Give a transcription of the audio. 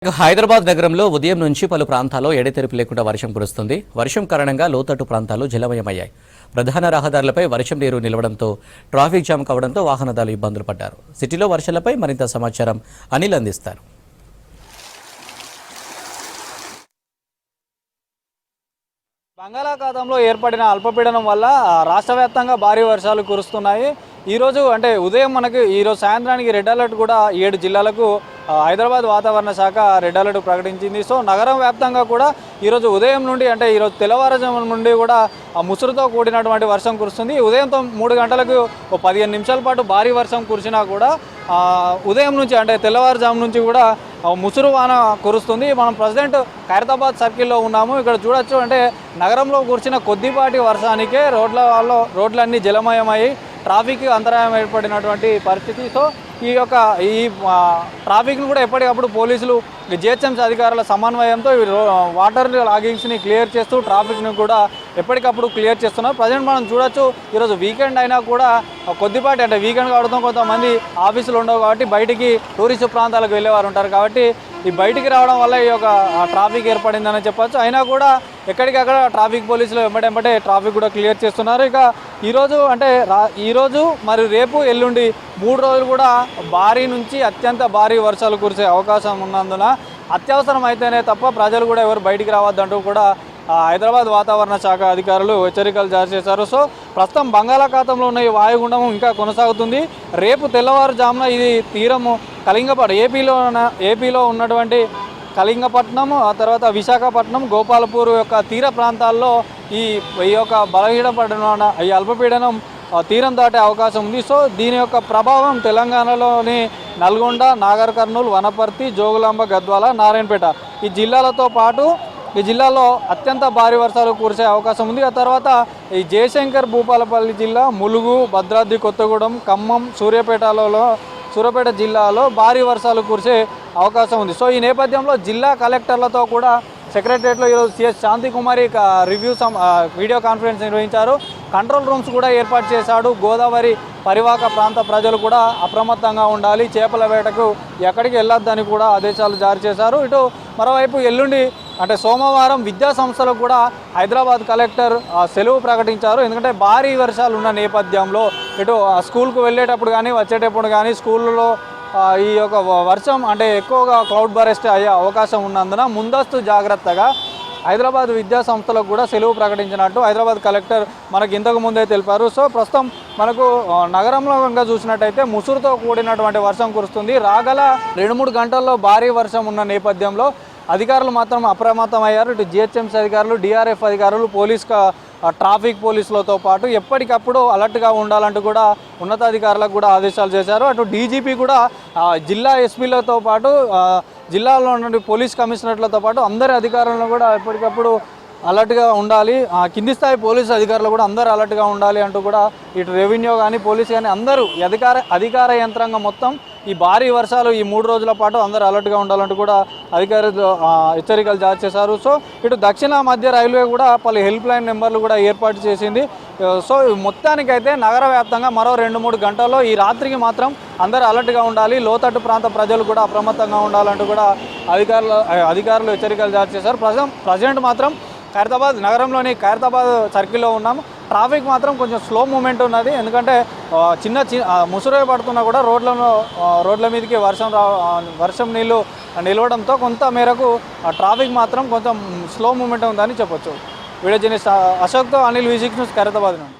హైదరాబాద్ నగరంలో ఉదయం నుంచి పలు ప్రాంతాల్లో ఎడతెరిపి లేకుండా వర్షం కురుస్తుంది. వర్షం కారణంగా లోతట్టు ప్రాంతాలు జలమయమయ్యాయి. ప్రధాన రహదారులపై వర్షం నీరు నిలవడంతో ట్రాఫిక్ జామ్ కావడంతో వాహనదారులు ఇబ్బందులు పడ్డారు. సిటీలో వర్షాలపై మరింత సమాచారం అనిల్ అందిస్తారు. బంగాళాఖాతంలో ఏర్పడిన అల్పపీడనం వల్ల రాష్ట్ర వ్యాప్తంగా భారీ వర్షాలు కురుస్తున్నాయి. ఈరోజు అంటే ఉదయం మనకి ఈరోజు సాయంత్రానికి రెడ్ అలర్ట్ కూడా 7 జిల్లాలకు హైదరాబాద్ వాతావరణ శాఖ రెడ్ అలర్ట్ ప్రకటించింది. సో నగరం వ్యాప్తంగా కూడా ఈరోజు ఉదయం నుండి అంటే ఈరోజు తెల్లవారుజాము నుండి కూడా ముసురుతో కూడినటువంటి వర్షం కురుస్తుంది. ఉదయం 3 గంటలకు 15 నిమిషాల పాటు భారీ వర్షం కురిసినా కూడా ఉదయం నుంచి అంటే తెల్లవారుజాము నుంచి కూడా ముసురు వాన కురుస్తుంది. మనం ప్రజెంట్ ఖైరతాబాద్ సర్కిల్లో ఉన్నాము. ఇక్కడ చూడొచ్చు అంటే నగరంలో కురిసిన కొద్దిపాటి వర్షానికే రోడ్లన్నీ జలమయమై ట్రాఫిక్ అంతరాయం ఏర్పడినటువంటి పరిస్థితి. సో ఈ ట్రాఫిక్ను కూడా ఎప్పటికప్పుడు పోలీసులు జిహెచ్ఎంసీ అధికారుల సమన్వయంతో వాటర్ లాగింగ్స్ని క్లియర్ చేస్తూ ట్రాఫిక్ను కూడా ఎప్పటికప్పుడు క్లియర్ చేస్తున్నారు. ప్రజెంట్ మనం చూడొచ్చు ఈరోజు వీకెండ్ అయినా కూడా కొద్దిపాటి అంటే వీకెండ్ కావడంతో కొంతమంది ఆఫీసులు ఉండవు కాబట్టి బయటికి టూరిస్ట్ ప్రాంతాలకు వెళ్ళేవారు ఉంటారు కాబట్టి ఈ బయటికి రావడం వల్ల ఈ ట్రాఫిక్ ఏర్పడిందని చెప్పొచ్చు. అయినా కూడా ఎక్కడికక్కడ ట్రాఫిక్ పోలీసులు వెంబడే ట్రాఫిక్ కూడా క్లియర్ చేస్తున్నారు. ఇక ఈరోజు మరియు రేపు ఎల్లుండి 3 రోజులు కూడా భారీ నుంచి అత్యంత భారీ వర్షాలు కురిసే అవకాశం ఉన్నందున అత్యవసరం అయితేనే తప్ప ప్రజలు కూడా ఎవరు బయటికి రావద్దంటూ కూడా హైదరాబాద్ వాతావరణ శాఖ అధికారులు హెచ్చరికలు జారీ చేశారు. సో ప్రస్తుతం బంగాళాఖాతంలో ఉన్న ఈ వాయుగుండం ఇంకా కొనసాగుతుంది. రేపు తెల్లవారుజామున ఇది తీరము కళింగపట్నం ఏపీలో ఉన్నటువంటి కళింగపట్నం, ఆ తర్వాత విశాఖపట్నం, గోపాలపూర్ యొక్క తీర ప్రాంతాల్లో ఈ బలహీనపడిన ఈ అల్పపీడనం తీరం దాటే అవకాశం ఉంది. సో దీని యొక్క ప్రభావం తెలంగాణలోని నల్గొండ, నాగర్ కర్నూలు, వనపర్తి, జోగులాంబ, గద్వాల, నారాయణపేట ఈ జిల్లాలతో పాటు ఈ జిల్లాలో అత్యంత భారీ వర్షాలు కురిసే అవకాశం ఉంది. ఆ తర్వాత ఈ జయశంకర్ భూపాలపల్లి జిల్లా, ములుగు, భద్రాద్రి కొత్తగూడెం, ఖమ్మం, సూర్యాపేట జిల్లాలో భారీ వర్షాలు కురిసే అవకాశం ఉంది. సో ఈ నేపథ్యంలో జిల్లా కలెక్టర్లతో కూడా సెక్రటరియట్లో ఈరోజు సిఎస్ శాంతికుమారి వీడియో కాన్ఫరెన్స్ నిర్వహించారు. కంట్రోల్ రూమ్స్ కూడా ఏర్పాటు చేశాడు. గోదావరి పరివాహక ప్రాంత ప్రజలు కూడా అప్రమత్తంగా ఉండాలి, చేపల వేటకు ఎక్కడికి వెళ్ళొద్దని కూడా ఆదేశాలు జారీ చేశారు. ఇటు మరోవైపు ఎల్లుండి అంటే సోమవారం విద్యా సంస్థలకు కూడా హైదరాబాద్ కలెక్టర్ సెలవు ప్రకటించారు. ఎందుకంటే భారీ వర్షాలు ఉన్న నేపథ్యంలో ఇటు స్కూల్కు వెళ్ళేటప్పుడు కానీ వచ్చేటప్పుడు కానీ స్కూళ్ళలో ఈ వర్షం అంటే ఎక్కువగా క్లౌడ్ బరెస్ట్ అయ్యే అవకాశం ఉన్నందున ముందస్తు జాగ్రత్తగా హైదరాబాద్ విద్యా సంస్థలకు కూడా సెలవు ప్రకటించినట్టు హైదరాబాద్ కలెక్టర్ మనకు ఇంతకు ముందే తెలిపారు. సో ప్రస్తుతం మనకు నగరంలో కనుక చూసినట్టయితే ముసురుతో కూడినటువంటి వర్షం కురుస్తుంది. రాగల 2-3 గంటల్లో భారీ వర్షం ఉన్న నేపథ్యంలో అధికారులు మాత్రం అప్రమత్తమయ్యారు. ఇటు జిహెచ్ఎంసీ అధికారులు, డిఆర్ఎఫ్ అధికారులు, ట్రాఫిక్ పోలీసులతో పాటు ఎప్పటికప్పుడు అలర్ట్గా ఉండాలంటూ కూడా ఉన్నతాధికారులకు కూడా ఆదేశాలు చేశారు. అటు డీజీపీ కూడా జిల్లా ఎస్పీలతో పాటు జిల్లాలో ఉన్న పోలీస్ కమిషనర్లతో పాటు అందరి అధికారులను కూడా ఎప్పటికప్పుడు అలర్ట్గా ఉండాలి, కింది స్థాయి పోలీసు అధికారులు కూడా అందరూ అలర్ట్గా ఉండాలి అంటూ కూడా ఇటు రెవెన్యూ కానీ పోలీసు కానీ అందరూ అధికార యంత్రాంగం మొత్తం ఈ భారీ వర్షాలు ఈ 3 రోజుల పాటు అందరూ అలర్ట్గా ఉండాలంటూ కూడా అధికారులు హెచ్చరికలు జారీ చేశారు. సో ఇటు దక్షిణ మధ్య రైల్వే కూడా పలు హెల్ప్ లైన్ నెంబర్లు కూడా ఏర్పాటు చేసింది. సో మొత్తానికైతే నగర వ్యాప్తంగా మరో 2-3 గంటల్లో ఈ రాత్రికి మాత్రం అందరూ అలర్ట్గా ఉండాలి, లోతట్టు ప్రాంత ప్రజలు కూడా అప్రమత్తంగా ఉండాలంటూ కూడా అధికారులు హెచ్చరికలు జారీ చేశారు. ప్రజెంట్ మాత్రం నగరంలోని ఖైరతాబాద్ సర్కిల్లో ఉన్నాము. ట్రాఫిక్ మాత్రం కొంచెం స్లో మూమెంట్ ఉన్నది. ఎందుకంటే ముసురు పడుతున్నా కూడా రోడ్ల మీదకి వర్షం నీళ్ళు నిలవడంతో కొంత మేరకు ట్రాఫిక్ మాత్రం కొంచెం స్లో మూమెంట్ ఉందని చెప్పొచ్చు. వీడియో జర్నలిస్ట్ అశోక్తో అనిల్, V6 న్యూస్, ఖైరతాబాద్ నుండి.